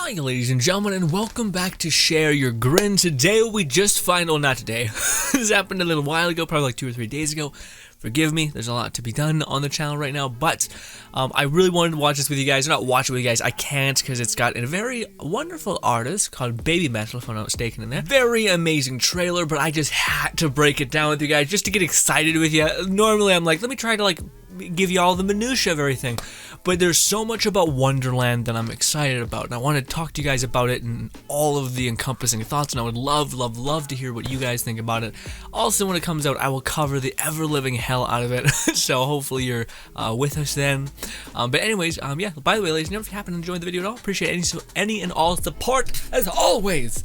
Hi ladies and gentlemen, and welcome back to Share Your Grin. Today we just not today, this happened a little while ago, probably like 2 or 3 days ago. Forgive me, there's a lot to be done on the channel right now, but I really wanted to watch this with you guys. Not watch it with you guys, I can't, because it's got a very wonderful artist called Baby Metal, if I'm not mistaken, in there. Very amazing trailer, but I just had to break it down with you guys just to get excited with you. Normally I'm like, let me try to give you all the minutia of everything, but there's so much about Wonderland that I'm excited about, and I want to talk to you guys about it and all of the encompassing thoughts, and I would love to hear what you guys think about it. Also, when it comes out, I will cover the ever-living hell out of it, so hopefully you're with us then. But anyways, yeah, by the way, ladies and gentlemen, if you happen to enjoy the video at all, appreciate any and all support, as always.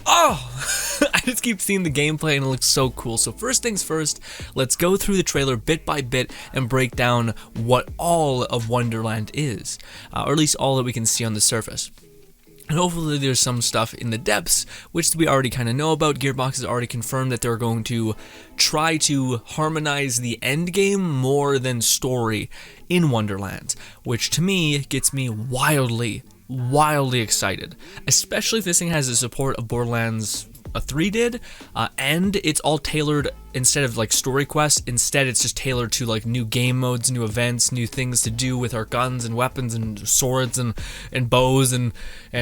Oh, I just keep seeing the gameplay and it looks so cool. So first things first, let's go through the trailer bit by bit and break down what all of Wonderland is, or at least all that we can see on the surface. And hopefully there's some stuff in the depths, which we already kind of know about. Gearbox has already confirmed that they're going to try to harmonize the end game more than story in Wonderland, which to me gets me wildly excited, especially if this thing has the support of Borderlands 3 did, and it's all tailored instead of like story quests. Instead, it's just tailored to like new game modes, new events, new things to do with our guns and weapons and swords and bows and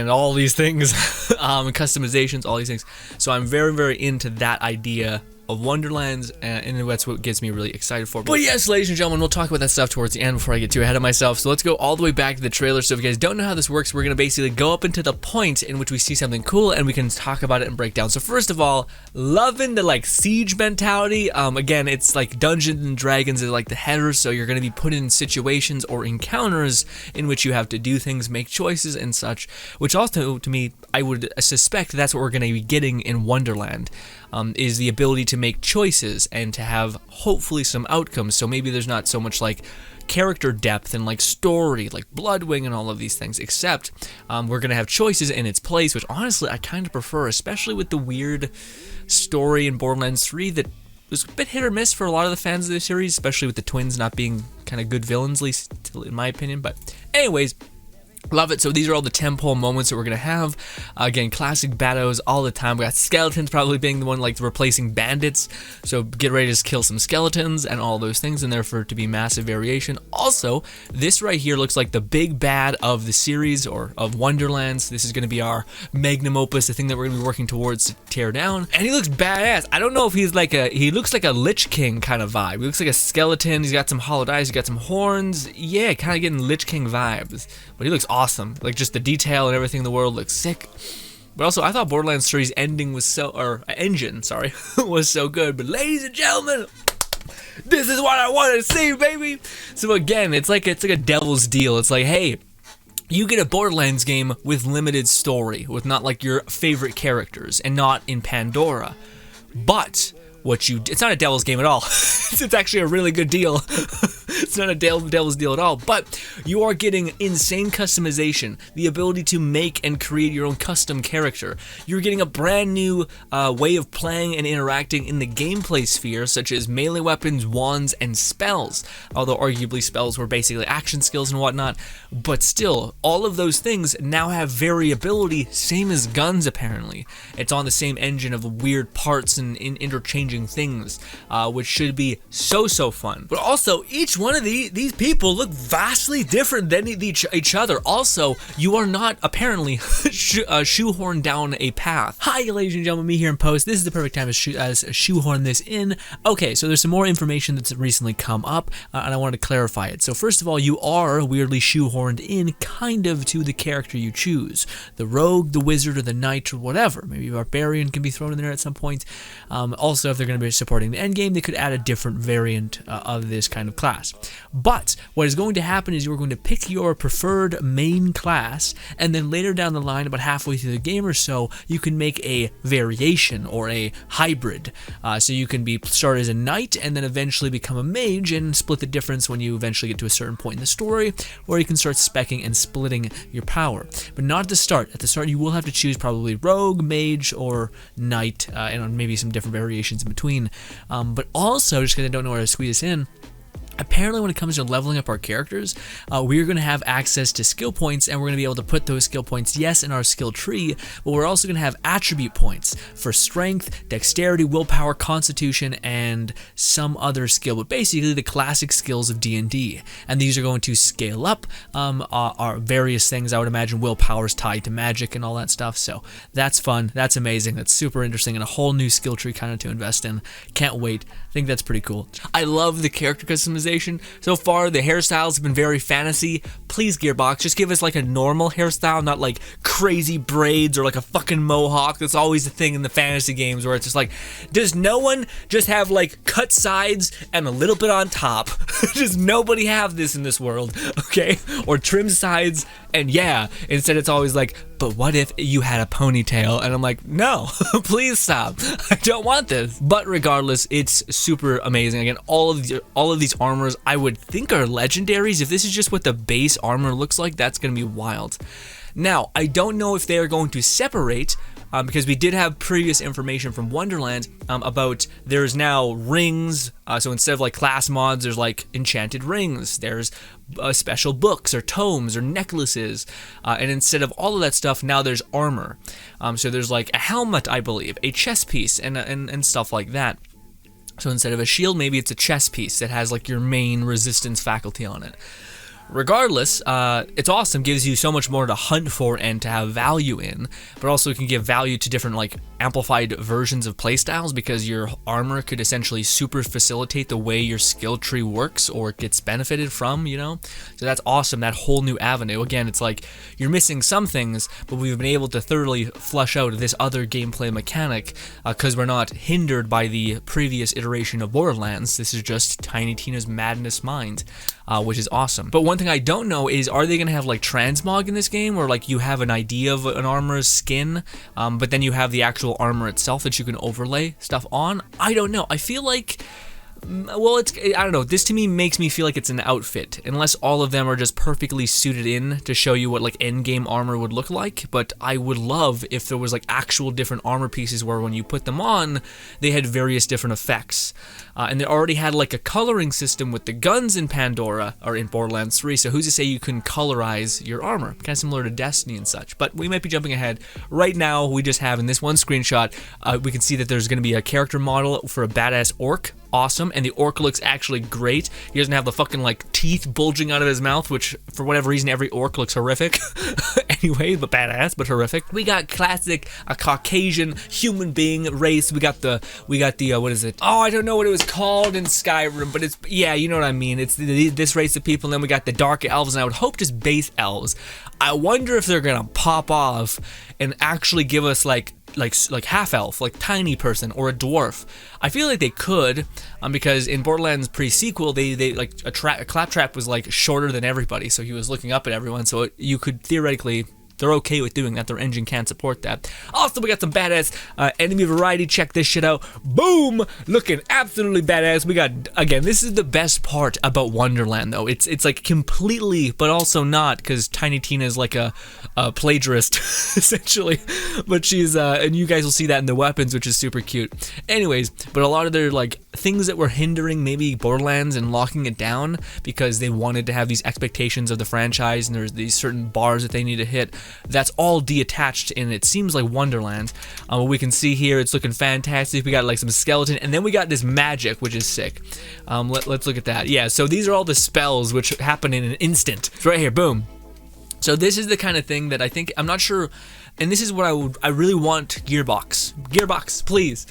all these things, and customizations, all these things. So I'm very into that idea of Wonderlands, and that's what gets me really excited for. But yes, ladies and gentlemen, we'll talk about that stuff towards the end before I get too ahead of myself. So let's go all the way back to the trailer. So if you guys don't know how this works, we're going to basically go up into the point in which we see something cool and we can talk about it and break down. So first of all, loving the like siege mentality. Again, it's like Dungeons and Dragons is like the header, so you're going to be put in situations or encounters in which you have to do things, make choices and such, which also to me, I would suspect that's what we're going to be getting in Wonderland. Is the ability to make choices and to have hopefully some outcomes. So maybe there's not so much like character depth and like story, like Bloodwing and all of these things, except we're gonna have choices in its place, which honestly I kind of prefer, especially with the weird story in Borderlands 3 that was a bit hit or miss for a lot of the fans of the series, especially with the twins not being kind of good villains, at least in my opinion. But anyways, love it. So these are all the tentpole moments that we're going to have. Again, classic battles all the time. We got skeletons probably being the one like replacing bandits. So get ready to kill some skeletons and all those things, and there for it to be massive variation. Also, this right here looks like the big bad of the series or of Wonderlands. This is going to be our magnum opus, the thing that we're going to be working towards to tear down. And he looks badass. I don't know if he's like he looks like a Lich King kind of vibe. He looks like a skeleton. He's got some hollowed eyes. He's got some horns. Yeah, kind of getting Lich King vibes. But he looks awesome. Like just the detail and everything in the world looks sick. But also I thought Borderlands 3's ending was engine was so good. But ladies and gentlemen, this is what I wanted to see, baby. So again, it's like a devil's deal. It's like, hey, you get a Borderlands game with limited story, with not like your favorite characters and not in Pandora. But it's not a devil's game at all. It's actually a really good deal. It's not a devil's deal at all, but you are getting insane customization, the ability to make and create your own custom character. You're getting a brand new way of playing and interacting in the gameplay sphere, such as melee weapons, wands, and spells. Although arguably spells were basically action skills and whatnot, but still, all of those things now have variability, same as guns apparently. It's on the same engine of weird parts and interchanging things, which should be so fun. But also, each one of these people look vastly different than each other. Also, you are not apparently shoehorned down a path. Hi, ladies and gentlemen, me here in post. This is the perfect time to shoehorn this in. Okay, so there's some more information that's recently come up, and I want to clarify it. So first of all, you are weirdly shoehorned in kind of to the character you choose. The rogue, the wizard, or the knight, or whatever. Maybe barbarian can be thrown in there at some point. Also, if they're going to be supporting the end game, they could add a different variant of this kind of class. But what is going to happen is you're going to pick your preferred main class, and then later down the line, about halfway through the game or so, you can make a variation or a hybrid. So you can start as a knight and then eventually become a mage and split the difference when you eventually get to a certain point in the story, or you can start speccing and splitting your power. But not at the start. At the start, you will have to choose probably rogue, mage, or knight, and maybe some different variations in between. But also, just because I don't know where to squeeze this in, apparently when it comes to leveling up our characters, we're going to have access to skill points, and we're going to be able to put those skill points, yes, in our skill tree, but we're also going to have attribute points for strength, dexterity, willpower, constitution, and some other skill, but basically the classic skills of D&D. And these are going to scale up our various things. I would imagine willpower is tied to magic and all that stuff, so that's fun, that's amazing, that's super interesting, and a whole new skill tree kind of to invest in. Can't wait. I think that's pretty cool. I love the character customization. So far, the hairstyles have been very fantasy. Please, Gearbox, just give us like a normal hairstyle, not like crazy braids or like a fucking mohawk. That's always the thing in the fantasy games where it's just like, does no one just have like cut sides and a little bit on top? Does nobody have this in this world, okay? Or trim sides, and yeah, instead it's always like, but what if you had a ponytail? And I'm like, no, please stop. I don't want this. But regardless, it's super amazing. Again, all of these armors I would think are legendaries. If this is just what the base armor looks like, that's going to be wild. Now, I don't know if they are going to separate, because we did have previous information from Wonderland about there's now rings, so instead of like class mods, there's like enchanted rings, there's special books or tomes or necklaces, and instead of all of that stuff, now there's armor. So there's like a helmet, I believe, a chest piece, and stuff like that. So instead of a shield, maybe it's a chest piece that has like your main resistance faculty on it. Regardless, it's awesome, gives you so much more to hunt for and to have value in, but also can give value to different like amplified versions of playstyles, because your armor could essentially super facilitate the way your skill tree works or gets benefited from, you know? So that's awesome, that whole new avenue. Again, it's like you're missing some things, but we've been able to thoroughly flush out this other gameplay mechanic, because we're not hindered by the previous iteration of Borderlands. This is just Tiny Tina's Madness Mind, which is awesome. But one thing I don't know is, are they going to have like transmog in this game, where like you have an idea of an armor's skin, but then you have the actual armor itself that you can overlay stuff on? I don't know. I feel like, well, I don't know, this to me makes me feel like it's an outfit, unless all of them are just perfectly suited in to show you what like endgame armor would look like. But I would love if there was like actual different armor pieces where when you put them on, they had various different effects. And they already had like a coloring system with the guns in Pandora, or in Borderlands 3, so who's to say you can colorize your armor? Kind of similar to Destiny and such, but we might be jumping ahead. Right now, we just have in this one screenshot, we can see that there's going to be a character model for a badass orc. Awesome, and the orc looks actually great. He doesn't have the fucking like teeth bulging out of his mouth, which for whatever reason every orc looks horrific. Anyway, but badass, but horrific. We got classic Caucasian human being race. We got the what is it? Oh, I don't know what it was called in Skyrim, but it's, yeah, you know what I mean. It's this race of people, and then we got the dark elves, and I would hope just base elves. I wonder if they're gonna pop off and actually give us like half elf, like tiny person, or a dwarf. I feel like they could, because in Borderlands pre-sequel, they like a Claptrap was like shorter than everybody, so he was looking up at everyone. So you could theoretically, they're okay with doing that. Their engine can't support that. Also, we got some badass enemy variety. Check this shit out. Boom! Looking absolutely badass. We got, again, this is the best part about Wonderland, though. It's like completely, but also not, because Tiny Tina is like a plagiarist, essentially. But she's, and you guys will see that in the weapons, which is super cute. Anyways, but a lot of their like things that were hindering maybe Borderlands and locking it down, because they wanted to have these expectations of the franchise, and there's these certain bars that they need to hit. That's all detached, and it seems like Wonderland. What we can see here, it's looking fantastic. We got like some skeleton, and then we got this magic, which is sick. Let's look at that. Yeah, so these are all the spells which happen in an instant. It's right here, boom. So this is the kind of thing that I think, I'm not sure, and this is what I really want Gearbox, please,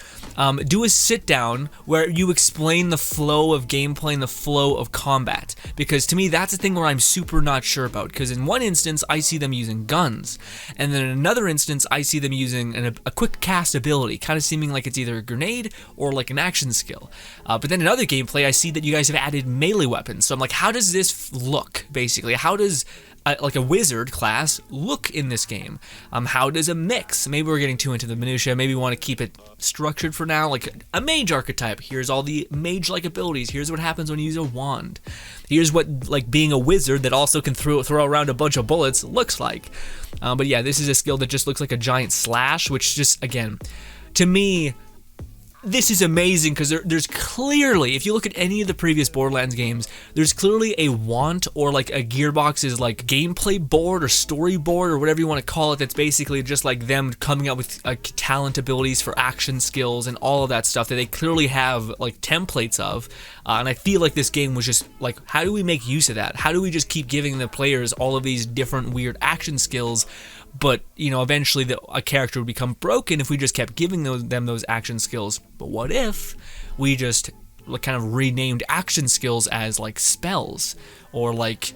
do a sit down where you explain the flow of gameplay and the flow of combat, because to me that's the thing where I'm super not sure about, because in one instance I see them using guns, and then in another instance I see them using a quick cast ability, kind of seeming like it's either a grenade or like an action skill, but then in other gameplay I see that you guys have added melee weapons, so I'm like, how does this look, basically? How does like a wizard class look in this game? How does a mix? Maybe we're getting too into the minutia. Maybe we want to keep it structured for now, like a mage archetype. Here's all the mage-like abilities. Here's what happens when you use a wand. Here's what like being a wizard that also can throw around a bunch of bullets looks like. But yeah, this is a skill that just looks like a giant slash, which just, again, to me, this is amazing because there's clearly, if you look at any of the previous Borderlands games, there's clearly a want or like a Gearbox's like gameplay board or storyboard or whatever you want to call it, that's basically just like them coming up with talent abilities for action skills and all of that stuff that they clearly have like templates of. And I feel like this game was just like, how do we make use of that? How do we just keep giving the players all of these different weird action skills? But, you know, eventually a character would become broken if we just kept giving them those action skills. But what if we just kind of renamed action skills as like spells or like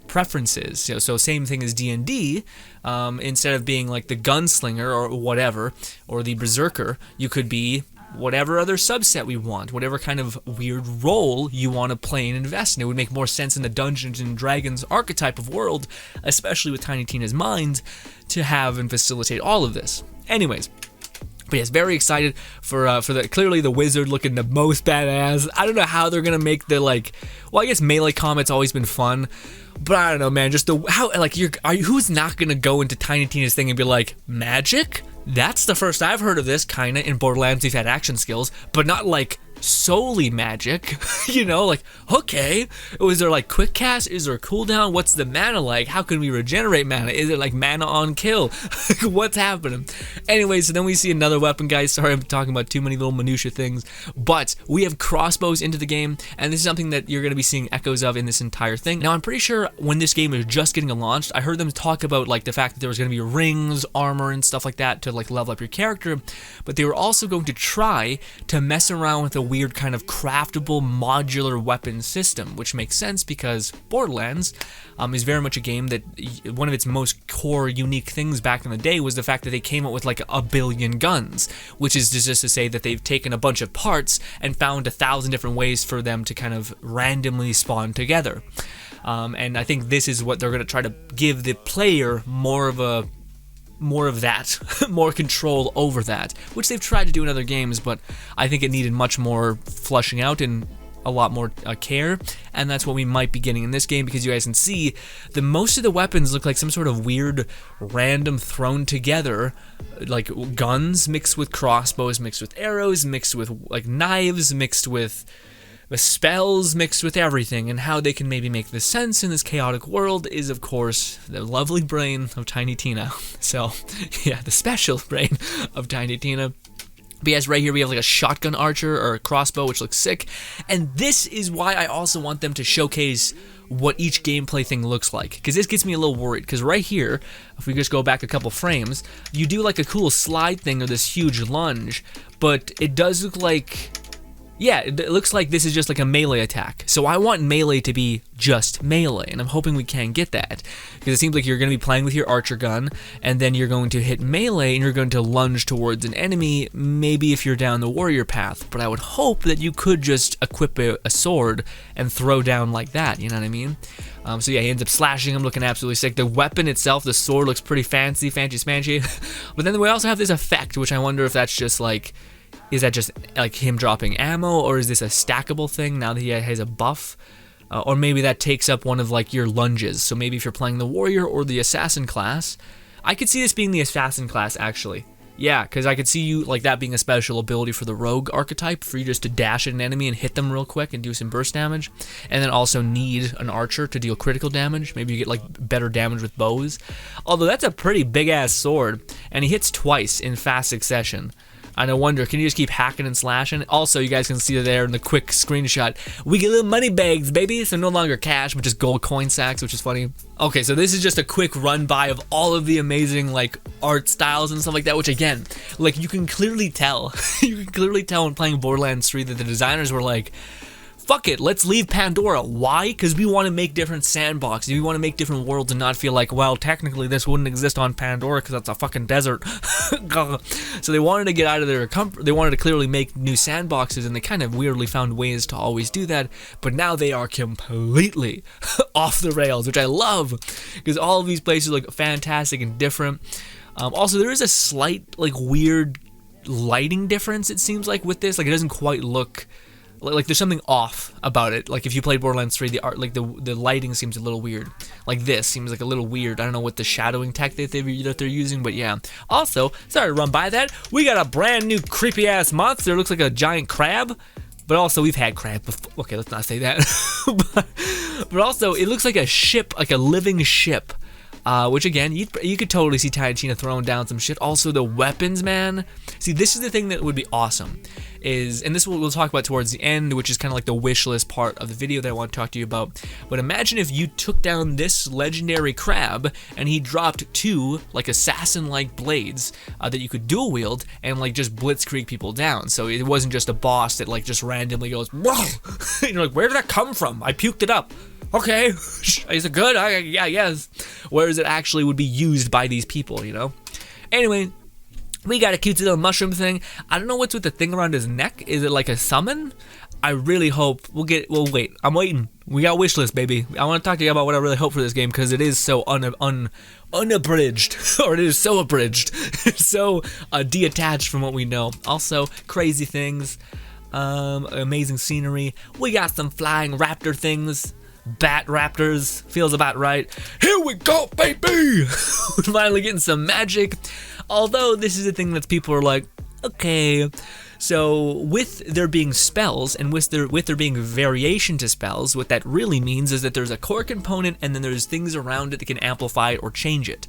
preferences? You know, so same thing as D&D. Instead of being like the gunslinger or whatever, or the berserker, you could be whatever other subset we want, whatever kind of weird role you want to play and invest in. It would make more sense in the Dungeons and Dragons archetype of world, especially with Tiny Tina's mind, to have and facilitate all of this. Anyways, but yes, very excited for clearly the wizard looking the most badass. I don't know how they're gonna make the like, well, I guess melee combat's always been fun, but I don't know, man. Just who's not gonna go into Tiny Tina's thing and be like, magic? That's the first I've heard of this, kinda. In Borderlands, we've had action skills, but not like solely magic, you know, like, okay, is there like quick cast? Is there a cooldown? What's the mana like? How can we regenerate mana? Is it like mana on kill? What's happening? Anyway, so then we see another weapon, guys. Sorry, I'm talking about too many little minutia things, but we have crossbows into the game, and this is something that you're going to be seeing echoes of in this entire thing. Now, I'm pretty sure when this game was just getting launched, I heard them talk about like the fact that there was going to be rings, armor, and stuff like that to like level up your character, but they were also going to try to mess around with a weird kind of craftable modular weapon system, which makes sense because Borderlands is very much a game that one of its most core unique things back in the day was the fact that they came up with like a billion guns, which is just to say that they've taken a bunch of parts and found 1,000 different ways for them to kind of randomly spawn together. And I think this is what they're going to try to give the player more of that, more control over that, which they've tried to do in other games, but I think it needed much more flushing out and a lot more care, and that's what we might be getting in this game, because you guys can see that most of the weapons look like some sort of weird, random thrown together, like guns mixed with crossbows, mixed with arrows, mixed with like knives, mixed with spells, mixed with everything, and how they can maybe make this sense in this chaotic world is, of course, the lovely brain of Tiny Tina. So, yeah, the special brain of Tiny Tina. But yes, right here we have like a shotgun archer or a crossbow, which looks sick, and this is why I also want them to showcase what each gameplay thing looks like, because this gets me a little worried, because right here, if we just go back a couple frames, you do like a cool slide thing or this huge lunge, but it does look like, yeah, it looks like this is just like a melee attack. So I want melee to be just melee, and I'm hoping we can get that, because it seems like you're going to be playing with your archer gun, and then you're going to hit melee, and you're going to lunge towards an enemy, maybe if you're down the warrior path, but I would hope that you could just equip a sword and throw down like that, you know what I mean? So yeah, he ends up slashing him, looking absolutely sick. The weapon itself, the sword, looks pretty fancy smanchy, but then we also have this effect, which I wonder if that's just like, is that just like him dropping ammo, or is this a stackable thing now that he has a buff? Or maybe that takes up one of like your lunges. So maybe if you're playing the warrior or the assassin class, I could see this being the assassin class actually. Yeah, because I could see you like that being a special ability for the rogue archetype, for you just to dash at an enemy and hit them real quick and do some burst damage, and then also need an archer to deal critical damage. Maybe you get like better damage with bows. Although that's a pretty big ass sword, and he hits twice in fast succession. And I wonder, can you just keep hacking and slashing? Also, you guys can see there in the quick screenshot, we get little money bags, baby. So no longer cash, but just gold coin sacks, which is funny. Okay, so this is just a quick run by of all of the amazing like art styles and stuff like that, which again, like you can clearly tell, you can clearly tell when playing Borderlands 3 that the designers were like, fuck it, let's leave Pandora. Why? Because we want to make different sandboxes. We want to make different worlds and not feel like, well, technically this wouldn't exist on Pandora because that's a fucking desert. So they wanted to get out of their comfort. They wanted to clearly make new sandboxes, and they kind of weirdly found ways to always do that. But now they are completely off the rails, which I love, because all of these places look fantastic and different. Also, there is a slight, like, weird lighting difference, it seems like, with this. Like, it doesn't quite look like there's something off about it. Like if you played Borderlands 3, the art, like the lighting seems a little weird. Like this seems like a little weird. I don't know what the shadowing tech that they're using, but yeah. Also, sorry to run by that. We got a brand new creepy ass monster. It looks like a giant crab. But also, we've had crab before. Okay, let's not say that. but also, it looks like a ship, like a living ship. Which again, you could totally see Tina throwing down some shit. Also, the weapons, man. See, this is the thing that would be awesome. And this we'll talk about towards the end, which is kind of like the wish list part of the video that I want to talk to you about. But imagine if you took down this legendary crab and he dropped 2 like assassin-like blades that you could dual wield and like just blitzkrieg people down. So it wasn't just a boss that like just randomly goes, whoa! And you're like, where did that come from? I puked it up. Okay, is it good? Yeah, yes. Whereas it actually would be used by these people, you know? Anyway, we got a cute little mushroom thing. I don't know what's with the thing around his neck. Is it like a summon? I really hope we'll wait. I'm waiting. We got wish list, baby. I want to talk to you about what I really hope for this game because it is so unabridged, or it is so abridged. It's so detached from what we know. Also, crazy things, amazing scenery. We got some flying raptor things. Bat raptors, feels about right. Here we go, baby! We're finally getting some magic. Although this is the thing that people are like, okay. So with there being spells and with there being variation to spells, what that really means is that there's a core component and then there's things around it that can amplify it or change it.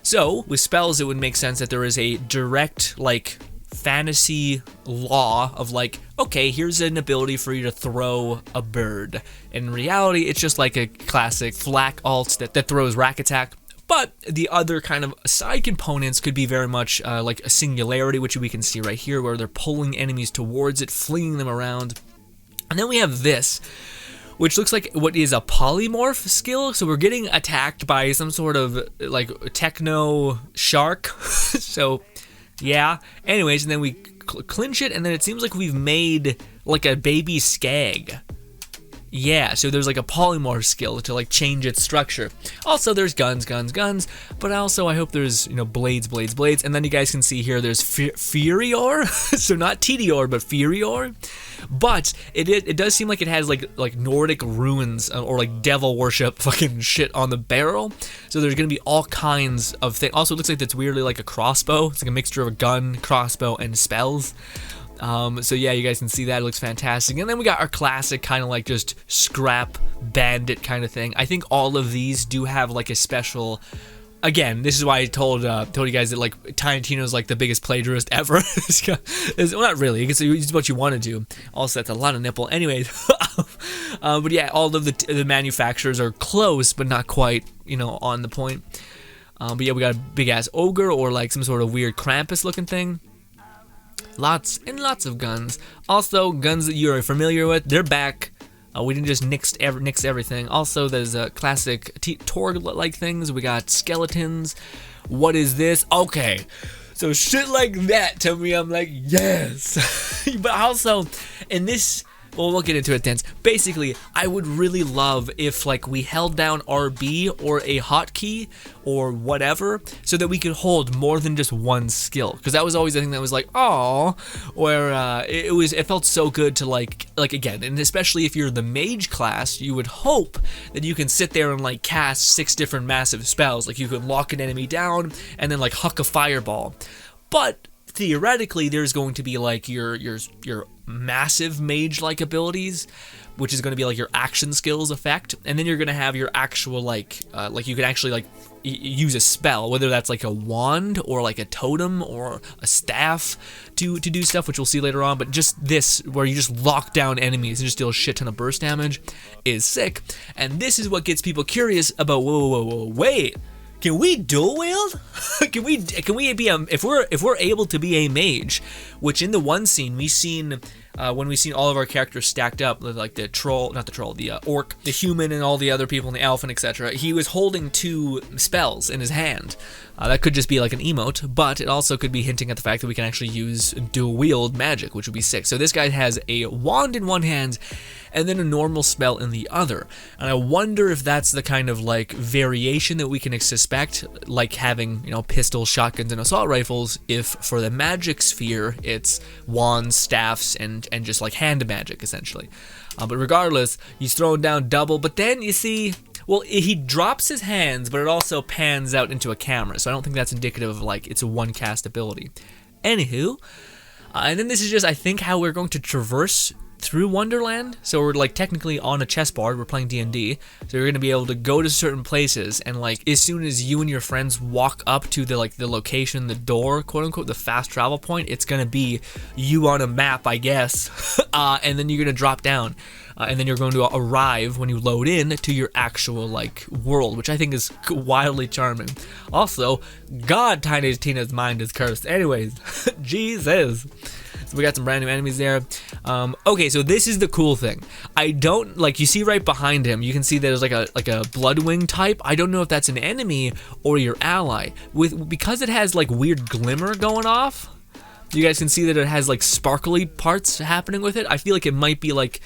So with spells, it would make sense that there is a direct like fantasy law of like, okay, here's an ability for you to throw a bird. In reality, it's just like a classic flak alt that throws rack attack. But the other kind of side components could be very much like a singularity, which we can see right here, where they're pulling enemies towards it, flinging them around. And then we have this, which looks like what is a polymorph skill. So we're getting attacked by some sort of like techno shark. So yeah. Anyways, and then we clinch it, and then it seems like we've made like a baby skag. Yeah, so there's like a polymorph skill to like change its structure. Also, there's guns, but also I hope there's, you know, blades, and then you guys can see here there's Furior, so not Tedior, but Furior. But it does seem like it has like Nordic ruins or like devil worship fucking shit on the barrel. So there's gonna be all kinds of things. Also, it looks like that's weirdly like a crossbow. It's like a mixture of a gun, crossbow, and spells. So yeah, you guys can see that. It looks fantastic. And then we got our classic kind of like just scrap bandit kind of thing. I think all of these do have like a special. Again, this is why I told you guys that like Tino's like the biggest plagiarist ever. Well, not really. It's what you want to do. Also, that's a lot of nipple. Anyways, but yeah, all of the manufacturers are close, but not quite, you know, on the point. But yeah, we got a big ass ogre or like some sort of weird Krampus looking thing. Lots and lots of guns. Also, guns that you're familiar with, they're back. We didn't just nix everything. Also, there's classic Torg-like things. We got skeletons. What is this? Okay, so shit like that to me, I'm like, yes. But also, in this, well, we'll get into it then. Basically, I would really love if like we held down RB or a hotkey or whatever so that we could hold more than just one skill. Because that was always the thing that was like, oh, where it felt so good to like again, and especially if you're the mage class, you would hope that you can sit there and like cast 6 different massive spells. Like you could lock an enemy down and then like huck a fireball. But theoretically, there's going to be like your massive mage-like abilities, which is going to be like your action skills effect, and then you're going to have your actual like you can actually like use a spell, whether that's like a wand or like a totem or a staff to do stuff, which we'll see later on. But just this, where you just lock down enemies and just deal a shit ton of burst damage, is sick. And this is what gets people curious about. Whoa, wait. Can we dual wield? Can we be if we're able to be a mage, which in the one scene we seen when we seen all of our characters stacked up, like the troll, not the troll, the orc, the human, and all the other people in the elf and etc. He was holding 2 spells in his hand. That could just be like an emote, but it also could be hinting at the fact that we can actually use dual wield magic, which would be sick. So this guy has a wand in one hand and then a normal spell in the other. And I wonder if that's the kind of like variation that we can expect, like having, you know, pistols, shotguns, and assault rifles, if for the magic sphere it's wands, staffs, and just like hand magic essentially. But regardless, he's throwing down double, but then you see, well, he drops his hands, but it also pans out into a camera, so I don't think that's indicative of like it's a one cast ability. Anywho, and then this is just, I think, how we're going to traverse through Wonderland. So we're like technically on a chessboard, we're playing D&D, so you're gonna be able to go to certain places, and like as soon as you and your friends walk up to the location, the door, quote unquote, the fast travel point, it's gonna be you on a map, I guess. And then you're gonna drop down, and then you're going to arrive when you load in to your actual like world, which I think is wildly charming. Also, God, Tiny Tina's mind is cursed. Anyways, Jesus. So we got some brand new enemies there. Okay, so this is the cool thing. I don't, like, you see right behind him, you can see there's like a Bloodwing type. I don't know if that's an enemy or your ally. Because it has like weird glimmer going off, you guys can see that it has like sparkly parts happening with it. I feel like it might be like,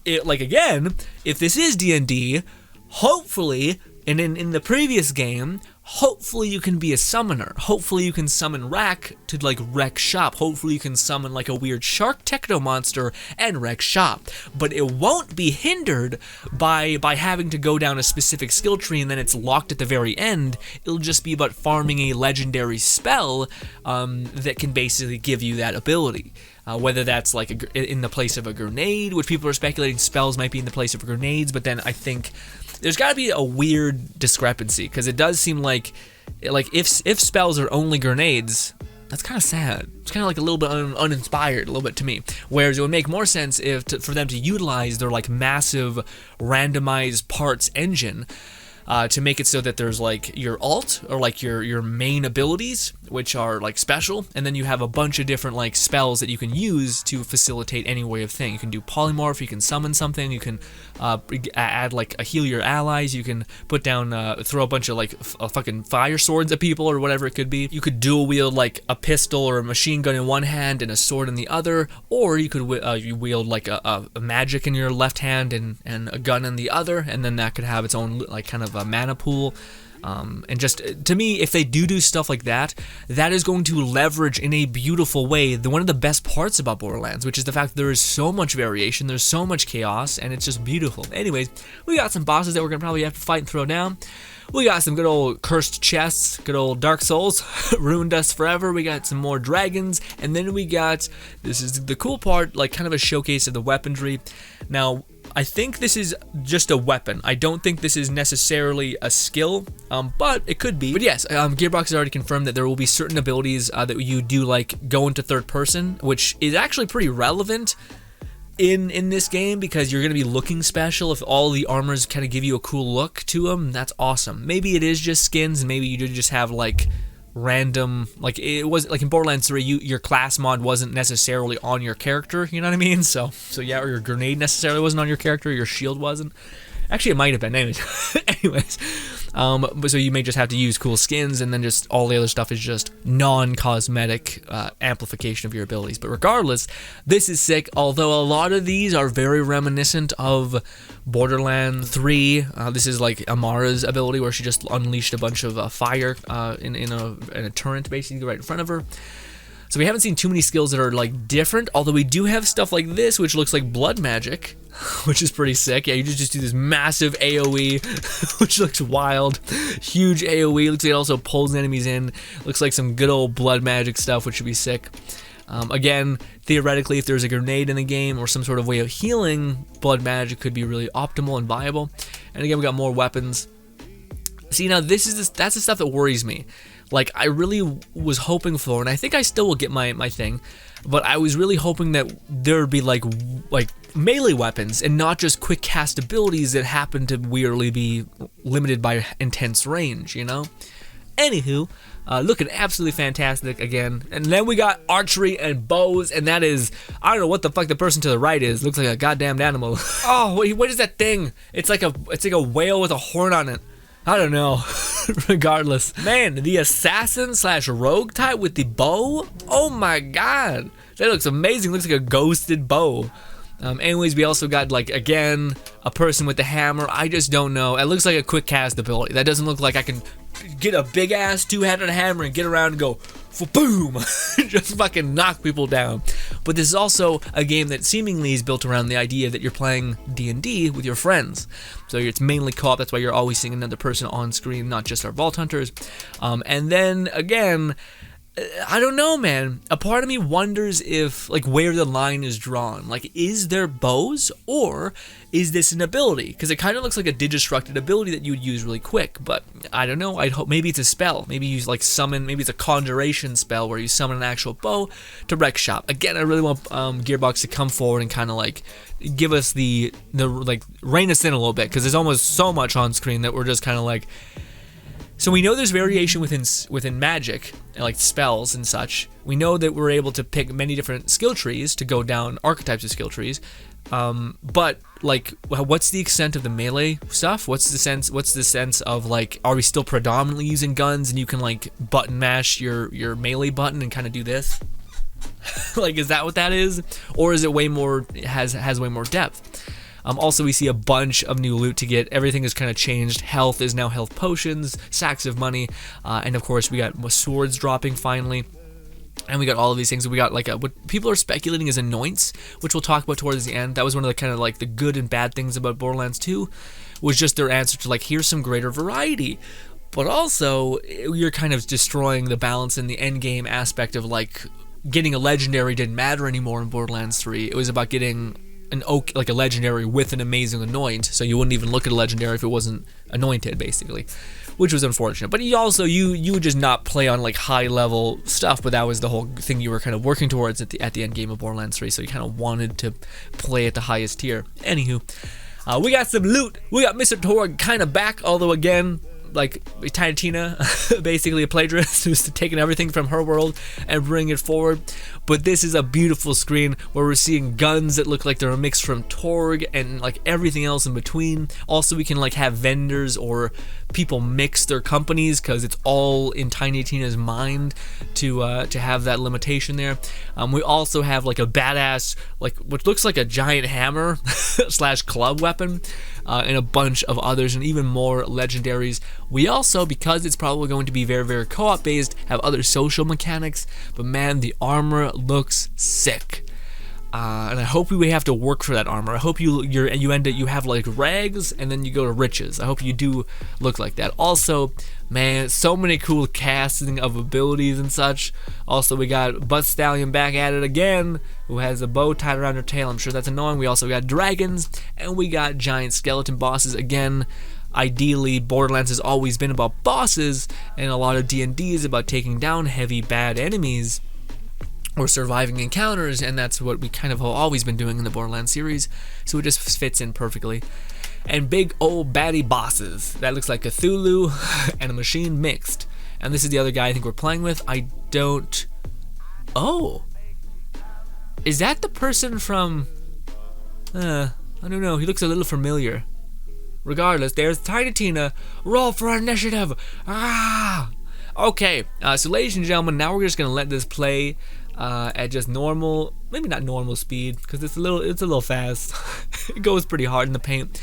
again, if this is D&D, hopefully, and in the previous game, hopefully you can be a summoner. Hopefully you can summon Rack to like wreck shop. Hopefully you can summon like a weird shark techno monster and wreck shop. But it won't be hindered by having to go down a specific skill tree and then it's locked at the very end. It'll just be about farming a legendary spell that can basically give you that ability. Whether that's like in the place of a grenade, which people are speculating spells might be in the place of grenades, but then I think there's got to be a weird discrepancy, because it does seem like if spells are only grenades, that's kind of sad. It's kind of like a little bit uninspired, a little bit to me. Whereas it would make more sense for them to utilize their like massive randomized parts engine to make it so that there's like your alt, or like your main abilities, which are like special, and then you have a bunch of different like spells that you can use to facilitate any way of thing. You can do polymorph, you can summon something, you can add like a heal your allies, you can put down throw a bunch of like fucking fire swords at people or whatever it could be. You could dual wield like a pistol or a machine gun in one hand and a sword in the other, or you could wield like a magic in your left hand and a gun in the other, and then that could have its own like kind of a mana pool. And just to me, if they do stuff like that, that is going to leverage in a beautiful way one of the best parts about Borderlands, which is the fact that there is so much variation, there's so much chaos, and it's just beautiful. Anyways, we got some bosses that we're gonna probably have to fight and throw down. We got some good old cursed chests, good old Dark Souls, ruined us forever. We got some more dragons, and then we got, this is the cool part, like kind of a showcase of the weaponry. Now, I think this is just a weapon. I don't think this is necessarily a skill, but it could be. But yes, Gearbox has already confirmed that there will be certain abilities that you do like go into third person, which is actually pretty relevant in this game, because you're going to be looking special. If all the armors kind of give you a cool look to them, that's awesome. Maybe it is just skins, and maybe you do just have like random, like it was like in Borderlands 3, your class mod wasn't necessarily on your character, you know what I mean? So yeah, or your grenade necessarily wasn't on your character, your shield wasn't. Actually, it might have been. Anyways, so you may just have to use cool skins, and then just all the other stuff is just non-cosmetic amplification of your abilities. But regardless, this is sick. Although a lot of these are very reminiscent of Borderlands 3. This is like Amara's ability, where she just unleashed a bunch of fire in a turret, basically right in front of her. So we haven't seen too many skills that are like different, although we do have stuff like this, which looks like blood magic, which is pretty sick. Yeah, you just do this massive AoE, which looks wild. Huge AoE, looks like it also pulls enemies in. Looks like some good old blood magic stuff, which should be sick. Again, theoretically, if there's a grenade in the game or some sort of way of healing, blood magic could be really optimal and viable. And again, we got more weapons. See, now that's the stuff that worries me. Like, I really was hoping for, and I think I still will get my thing, but I was really hoping that there would be like melee weapons and not just quick cast abilities that happen to weirdly be limited by intense range, you know? Anywho, looking absolutely fantastic again. And then we got archery and bows, and that is, I don't know what the fuck the person to the right is. Looks like a goddamn animal. Oh, wait, what is that thing? It's like a whale with a horn on it. I don't know. Regardless. Man, the assassin / rogue type with the bow? Oh my god. That looks amazing. Looks like a ghosted bow. Anyways, we also got, like, again, a person with the hammer. I just don't know. It looks like a quick cast ability. That doesn't look like I can get a big-ass two-handed hammer and get around and go, boom, just fucking knock people down. But this is also a game that seemingly is built around the idea that you're playing D&D with your friends. So it's mainly co-op. That's why you're always seeing another person on screen, not just our Vault Hunters. And then, again, I don't know, man. A part of me wonders if, like, where the line is drawn. Like, is there bows, or is this an ability? Because it kind of looks like a digistructed ability that you would use really quick, but I don't know. I'd hope maybe it's a spell. Maybe you like summon, maybe it's a conjuration spell where you summon an actual bow to wreck shop. Again, I really want GEARBOX to come forward and kind of like give us the like rein us in a little bit, because there's almost so much on screen that we're just kind of like. So we know there's variation within magic, like spells and such. We know that we're able to pick many different skill trees to go down archetypes of skill trees. But like, what's the extent of the melee stuff? What's the sense of, like, are we still predominantly using guns and you can like button mash your melee button and kind of do this? Like, is that what that is, or is it way more has way more depth? Also, we see a bunch of new loot to get. Everything is kind of changed. Health is now health potions, sacks of money, and of course we got swords dropping finally. And we got all of these things. We got like what people are speculating is anoints, which we'll talk about towards the end. That was one of the kind of like the good and bad things about Borderlands 2, was just their answer to like, here's some greater variety. But also, you're kind of destroying the balance in the end game aspect of like getting a legendary didn't matter anymore in Borderlands 3. It was about getting like a legendary with an amazing anoint, so you wouldn't even look at a legendary if it wasn't anointed, basically, which was unfortunate. But you would just not play on like high level stuff, but that was the whole thing you were kind of working towards at the end game of Borderlands 3, so you kind of wanted to play at the highest tier. Anywho, we got some loot. We got Mr. Torg kind of back, although again, like Tiny Tina, basically a plagiarist who's taking everything from her world and bringing it forward. But this is a beautiful screen where we're seeing guns that look like they're a mix from Torg and like everything else in between. Also, we can like have vendors or people mix their companies, because it's all in Tiny Tina's mind to have that limitation there. We also have like a badass, like what looks like a giant hammer slash club weapon, and a bunch of others and even more legendaries. We also, because it's probably going to be very, very co-op based, have other social mechanics, but man, the armor looks sick. And I hope we have to work for that armor. I hope you have like rags and then you go to riches. I hope you do look like that. Also, man, so many cool casting of abilities and such. Also, we got Butt Stallion back at it again, who has a bow tied around her tail. I'm sure that's annoying. We also got dragons, and we got giant skeleton bosses again. Ideally, Borderlands has always been about bosses, and a lot of D&D is about taking down heavy bad enemies or surviving encounters, and that's what we kind of have always been doing in the Borderlands series, so it just fits in perfectly. And big old baddie bosses. That looks like Cthulhu and a machine mixed. And this is the other guy I think we're playing with. Oh! Is that the person from... I don't know, he looks a little familiar. Regardless, there's Tiny Tina. Roll for initiative! Ah! Okay, so ladies and gentlemen, now we're just gonna let this play at just normal, maybe not normal speed, because it's a little fast. It goes pretty hard in the paint.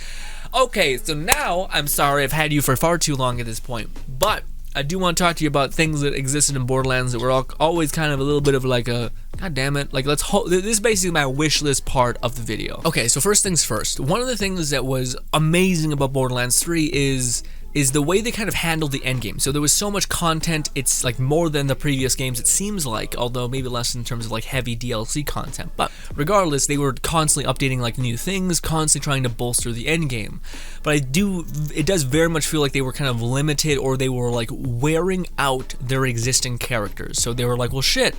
Okay, so now, I'm sorry I've had you for far too long at this point, but I do want to talk to you about things that existed in Borderlands that were always kind of a little bit of like a, god damn it, like this is basically my wish list part of the video. Okay, so first things first, one of the things that was amazing about Borderlands 3 is the way they kind of handled the end game. So there was so much content, it's like more than the previous games it seems like, although maybe less in terms of like heavy DLC content. But regardless, they were constantly updating like new things, constantly trying to bolster the end game. But it does very much feel like they were kind of limited, or they were like wearing out their existing characters. So they were like, well shit,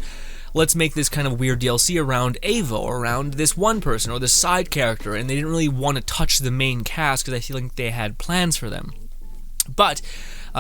let's make this kind of weird DLC around Ava, or around this one person, or this side character, and they didn't really want to touch the main cast because I feel like they had plans for them. But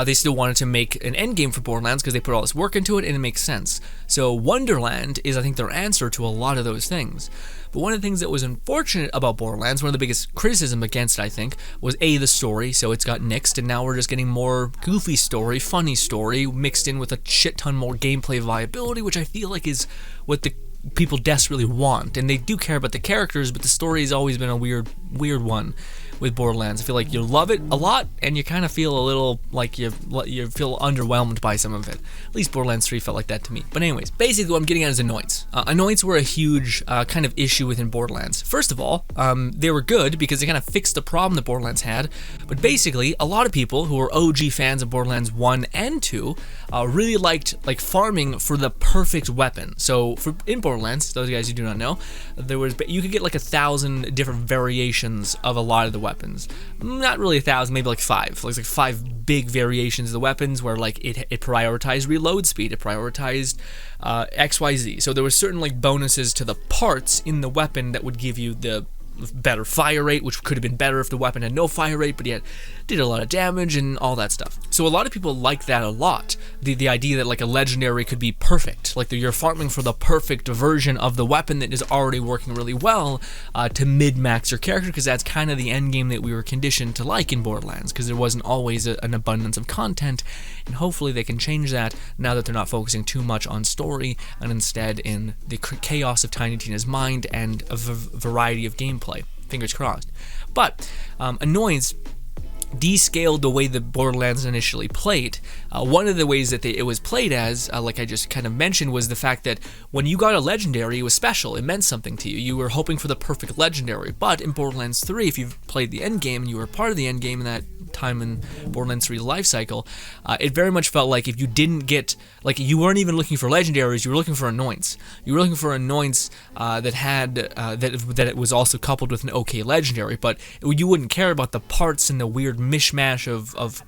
they still wanted to make an endgame for Borderlands because they put all this work into it, and it makes sense. So Wonderland is, I think, their answer to a lot of those things. But one of the things that was unfortunate about Borderlands, one of the biggest criticism against it, I think, was the story. So it's got nixed, and now we're just getting more goofy story, funny story, mixed in with a shit ton more gameplay viability, which I feel like is what the people desperately want, and they do care about the characters, but the story has always been a weird one with Borderlands. I feel like you love it a lot, and you kind of feel a little like you feel underwhelmed by some of it. At least Borderlands 3 felt like that to me. But anyways, basically what I'm getting at is annoyance. Annoyance were a huge kind of issue within Borderlands. First of all, they were good because they kind of fixed the problem that Borderlands had, but basically a lot of people who were OG fans of Borderlands 1 and 2 really liked like farming for the perfect weapon. So in Borderlands, those guys who do not know, you could get like 1,000 different variations of a lot of the weapons. Not really 1,000, maybe like 5. Like 5 big variations of the weapons where like it prioritized reload speed, it prioritized XYZ. So there were certain like bonuses to the parts in the weapon that would give you the better fire rate, which could have been better if the weapon had no fire rate, but yet did a lot of damage and all that stuff. So a lot of people like that a lot. The idea that like a legendary could be perfect, like you're farming for the perfect version of the weapon that is already working really well to mid-max your character, because that's kind of the end game that we were conditioned to like in Borderlands, because there wasn't always an abundance of content, and hopefully they can change that now that they're not focusing too much on story and instead in the chaos of Tiny Tina's mind and a variety of gameplay. Fingers crossed. But annoyance descaled the way the Borderlands initially played. One of the ways that it was played as, like I just kind of mentioned, was the fact that when you got a legendary, it was special. It meant something to you. You were hoping for the perfect legendary. But in Borderlands 3, if you've played the end game and you were part of the end game in that time in Borderlands 3's life cycle, it very much felt like if you didn't get, like you weren't even looking for legendaries, you were looking for annoyance. You were looking for annoyance that had that it was also coupled with an okay legendary, but you wouldn't care about the parts and the weird mishmash of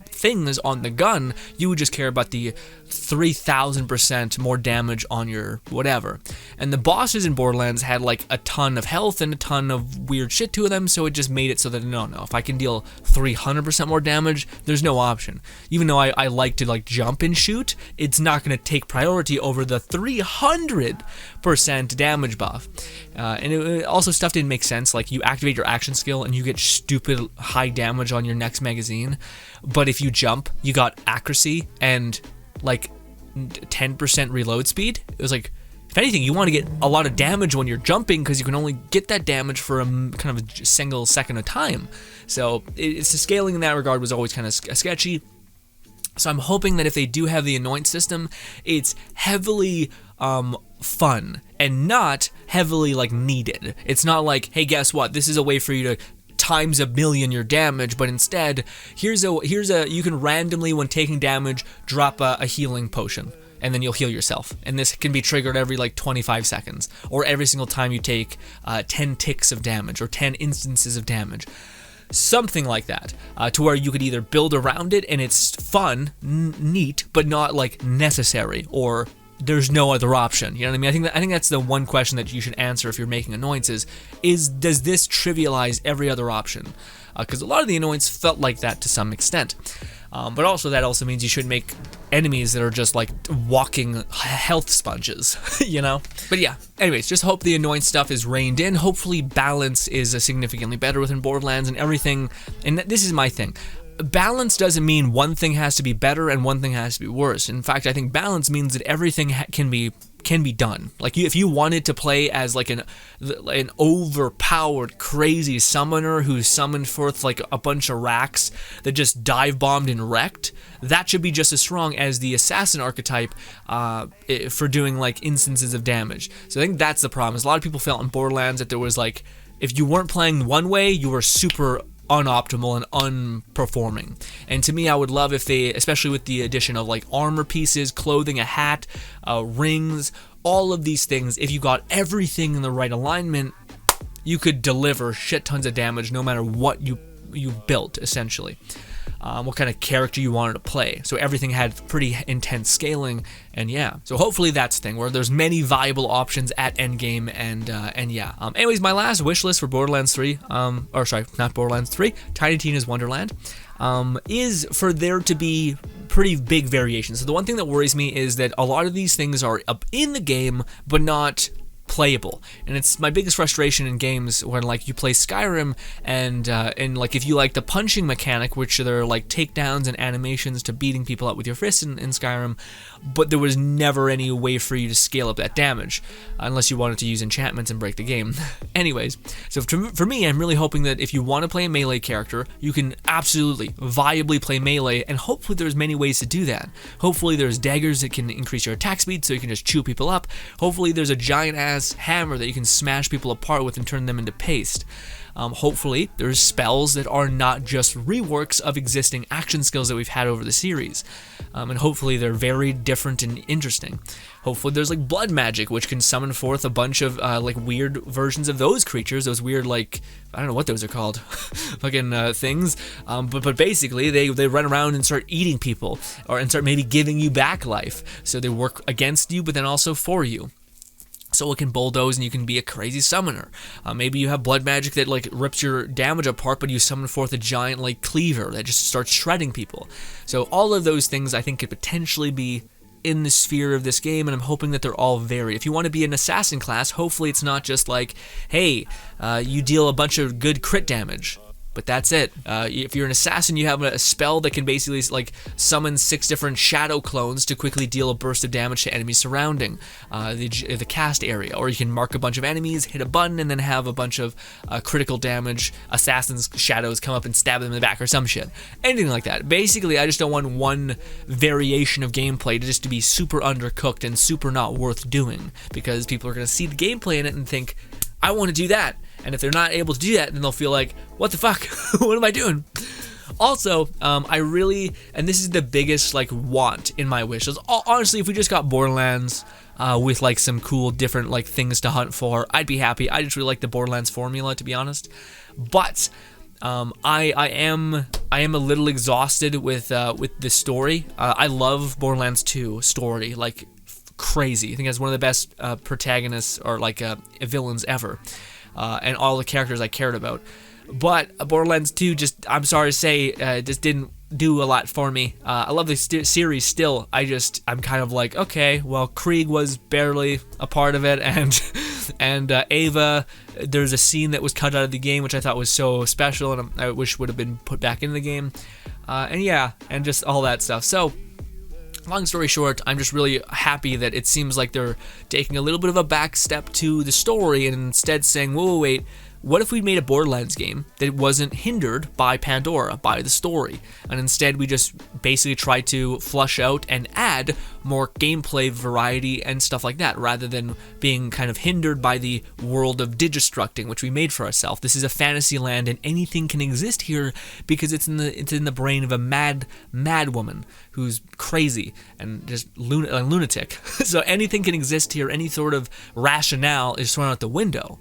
things on the gun. You would just care about the 3,000% more damage on your whatever. And the bosses in Borderlands had like a ton of health and a ton of weird shit to them, so it just made it so that no, if I can deal 300% more damage, there's no option. Even though I like to like jump and shoot, it's not going to take priority over the 300% damage buff. And it also stuff didn't make sense. Like you activate your action skill and you get stupid high damage on your next magazine, but if you jump, you got accuracy and like 10% reload speed. It was like, if anything, you want to get a lot of damage when you're jumping because you can only get that damage for a kind of a single second of time. So it's the scaling in that regard was always kind of sketchy. So I'm hoping that if they do have the annoyance system, it's heavily fun and not heavily like needed. It's not like, hey, guess what? This is a way for you to times 1,000,000 your damage, but instead here's a you can randomly, when taking damage, drop a healing potion and then you'll heal yourself, and this can be triggered every like 25 seconds or every single time you take 10 ticks of damage or 10 instances of damage, something like that, to where you could either build around it and it's fun, neat, but not like necessary, or there's no other option. You know what I mean? I think that's the one question that you should answer if you're making annoyances, is does this trivialize every other option? Because a lot of the annoyance felt like that to some extent. But also that also means you should make enemies that are just like walking health sponges, you know? But yeah, anyways, just hope the annoyance stuff is reined in. Hopefully balance is significantly better within Borderlands and everything. And this is my thing. Balance doesn't mean one thing has to be better and one thing has to be worse. In fact, I think balance means that everything can be done. Like if you wanted to play as like an overpowered crazy summoner who summoned forth like a bunch of racks that just dive bombed and wrecked, that should be just as strong as the assassin archetype for doing like instances of damage. So I think that's the problem. Is a lot of people felt in Borderlands that there was like, if you weren't playing one way, you were super unoptimal and unperforming. And to me, I would love if they, especially with the addition of like armor pieces, clothing, a hat, rings, all of these things, if you got everything in the right alignment, you could deliver shit tons of damage no matter what you built, essentially. What kind of character you wanted to play. So everything had pretty intense scaling, and yeah. So hopefully that's the thing, where there's many viable options at endgame, and yeah. Anyways, my last wish list for Borderlands 3, or sorry, not Borderlands 3, Tiny Tina's Wonderland, is for there to be pretty big variations. So the one thing that worries me is that a lot of these things are up in the game, but not playable. And it's my biggest frustration in games when like you play Skyrim and like if you like the punching mechanic, which there are like takedowns and animations to beating people up with your fists in Skyrim, but there was never any way for you to scale up that damage unless you wanted to use enchantments and break the game. Anyways, so for me, I'm really hoping that if you want to play a melee character, you can absolutely viably play melee, and hopefully there's many ways to do that. Hopefully there's daggers that can increase your attack speed so you can just chew people up. Hopefully there's a giant ass hammer that you can smash people apart with and turn them into paste. Hopefully there's spells that are not just reworks of existing action skills that we've had over the series, and hopefully they're very different and interesting. Hopefully there's like blood magic, which can summon forth a bunch of like weird versions of those creatures, those weird, like, I don't know what those are called, fucking things, but basically they run around and start eating people, and start maybe giving you back life, so they work against you but then also for you. So it can bulldoze and you can be a crazy summoner. Maybe you have blood magic that like rips your damage apart, but you summon forth a giant like cleaver that just starts shredding people. So all of those things I think could potentially be in the sphere of this game, and I'm hoping that they're all varied. If you want to be an assassin class, hopefully it's not just like, hey, you deal a bunch of good crit damage, but that's it. If you're an assassin, you have a spell that can basically like summon 6 different shadow clones to quickly deal a burst of damage to enemies surrounding the cast area. Or you can mark a bunch of enemies, hit a button, and then have a bunch of critical damage assassin's shadows come up and stab them in the back or some shit. Anything like that. Basically, I just don't want one variation of gameplay to be super undercooked and super not worth doing, because people are going to see the gameplay in it and think, I want to do that. And if they're not able to do that, then they'll feel like, what the fuck? What am I doing? Also, I really, and this is the biggest like want in my wish list. Honestly, if we just got Borderlands with like some cool different like things to hunt for, I'd be happy. I just really like the Borderlands formula, to be honest. But I am a little exhausted with the story. I love Borderlands 2 story like crazy. I think that's one of the best protagonists or like villains ever. And all the characters I cared about. But Borderlands 2 just, I'm sorry to say, just didn't do a lot for me. I love the series still. I'm kind of like, okay, well, Krieg was barely a part of it, and Ava, there's a scene that was cut out of the game which I thought was so special, and I wish would have been put back into the game. And yeah, and just all that stuff. So, long story short, I'm just really happy that it seems like they're taking a little bit of a back step to the story and instead saying, whoa, wait, what if we made a Borderlands game that wasn't hindered by Pandora, by the story, and instead we just basically try to flush out and add more gameplay variety and stuff like that, rather than being kind of hindered by the world of Digistructing, which we made for ourselves. This is a fantasy land, and anything can exist here because it's in the brain of a mad woman who's crazy and just a lunatic. So anything can exist here. Any sort of rationale is thrown out the window.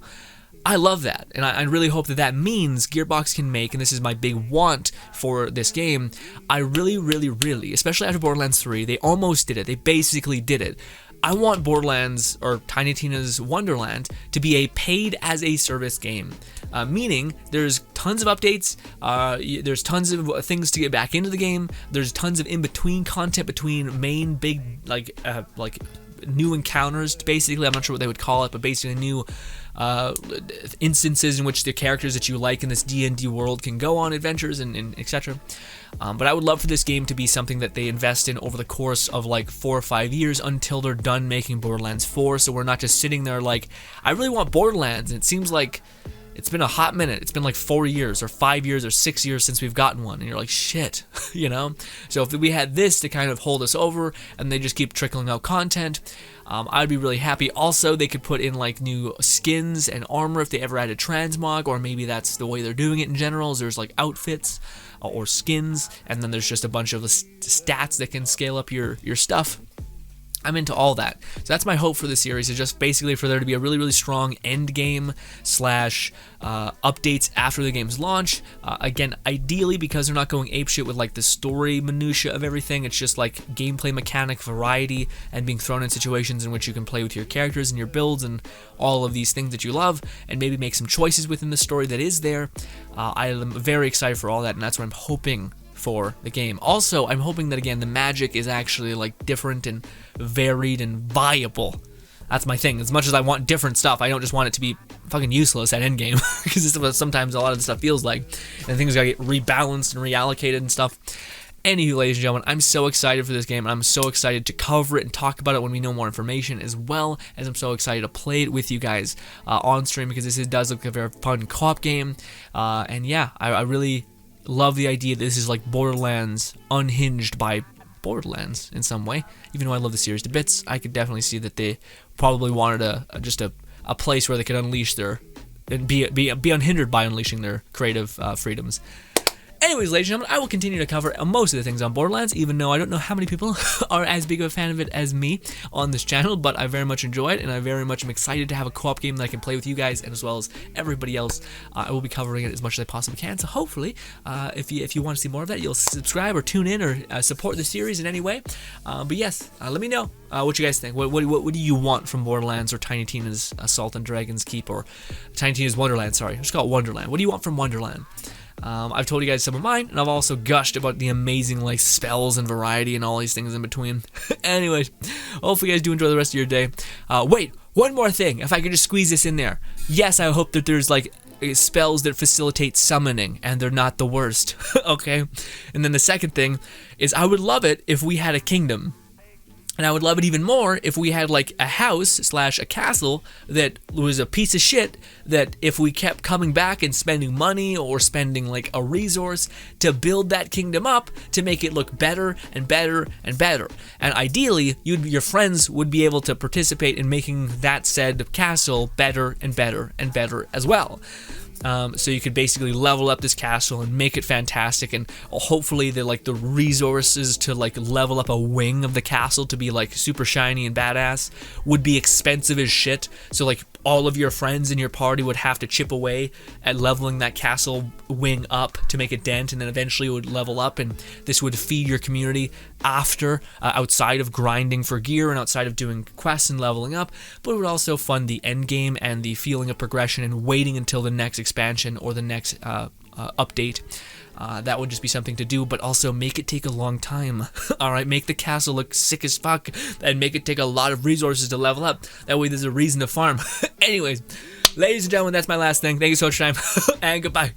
I love that, and I really hope that means Gearbox can make, and this is my big want for this game, I really, especially after Borderlands 3, they almost did it, they basically did it. I want Borderlands, or Tiny Tina's Wonderland, to be a paid-as-a-service game, meaning there's tons of updates, there's tons of things to get back into the game, there's tons of in-between content between main big, like new encounters, basically. I'm not sure what they would call it, but basically new instances in which the characters that you like in this D&D world can go on adventures and etc. But I would love for this game to be something that they invest in over the course of like 4 or 5 years until they're done making Borderlands 4, so we're not just sitting there like, I really want Borderlands, and it seems like it's been a hot minute. It's been like 4 years or 5 years or 6 years since we've gotten one, and you're like, shit, you know? So if we had this to kind of hold us over and they just keep trickling out content, I'd be really happy. Also, they could put in like new skins and armor if they ever added transmog, or maybe that's the way they're doing it in general, is there's like outfits or skins, and then there's just a bunch of stats that can scale up your stuff. I'm into all that. So that's my hope for the series, is just basically for there to be a really strong end game / updates after the game's launch. Again, ideally, because they're not going apeshit with like the story minutia of everything, it's just like gameplay mechanic variety and being thrown in situations in which you can play with your characters and your builds and all of these things that you love, and maybe make some choices within the story that is there. I am very excited for all that, and that's what I'm hoping for the game. Also, I'm hoping that again the magic is actually like different and varied and viable. That's my thing. As much as I want different stuff, I don't just want it to be fucking useless at endgame, because this is what sometimes a lot of the stuff feels like, and things gotta get rebalanced and reallocated and stuff. Anywho, ladies and gentlemen, I'm so excited for this game, and I'm so excited to cover it and talk about it when we know more information, as well as I'm so excited to play it with you guys on stream, because this does look like a very fun co-op game, and yeah, I really love the idea that this is like Borderlands unhinged by Borderlands in some way. Even though I love the series to bits, I could definitely see that they probably wanted just a place where they could unleash their and be unhindered by unleashing their creative freedoms. Anyways, ladies and gentlemen, I will continue to cover most of the things on Borderlands, even though I don't know how many people are as big of a fan of it as me on this channel, but I very much enjoy it, and I very much am excited to have a co-op game that I can play with you guys, and as well as everybody else. I will be covering it as much as I possibly can, so hopefully, if you want to see more of that, you'll subscribe or tune in or support the series in any way. But yes, let me know what you guys think. What do you want from Borderlands or Tiny Tina's Assault on Dragon's Keep, or Tiny Tina's Wonderland, sorry. Let's call it Wonderland. What do you want from Wonderland? I've told you guys some of mine, and I've also gushed about the amazing like spells and variety and all these things in between. Anyways, hopefully you guys do enjoy the rest of your day. Wait, one more thing, if I could just squeeze this in there. Yes, I hope that there's like spells that facilitate summoning, and they're not the worst. Okay? And then the second thing is, I would love it if we had a kingdom. And I would love it even more if we had like a house slash a castle that was a piece of shit, that if we kept coming back and spending money or spending like a resource to build that kingdom up to make it look better and better and better. And ideally, your friends would be able to participate in making that said castle better and better and better as well. So you could basically level up this castle and make it fantastic, and hopefully the resources to like level up a wing of the castle to be like super shiny and badass would be expensive as shit. So like all of your friends in your party would have to chip away at leveling that castle wing up to make a dent, and then eventually it would level up, and this would feed your community after, outside of grinding for gear and outside of doing quests and leveling up, but it would also fund the end game and the feeling of progression and waiting until the next expansion or the next update. That would just be something to do, but also make it take a long time. Alright, make the castle look sick as fuck, and make it take a lot of resources to level up. That way there's a reason to farm. Anyways, ladies and gentlemen, that's my last thing. Thank you so much for your time, and goodbye.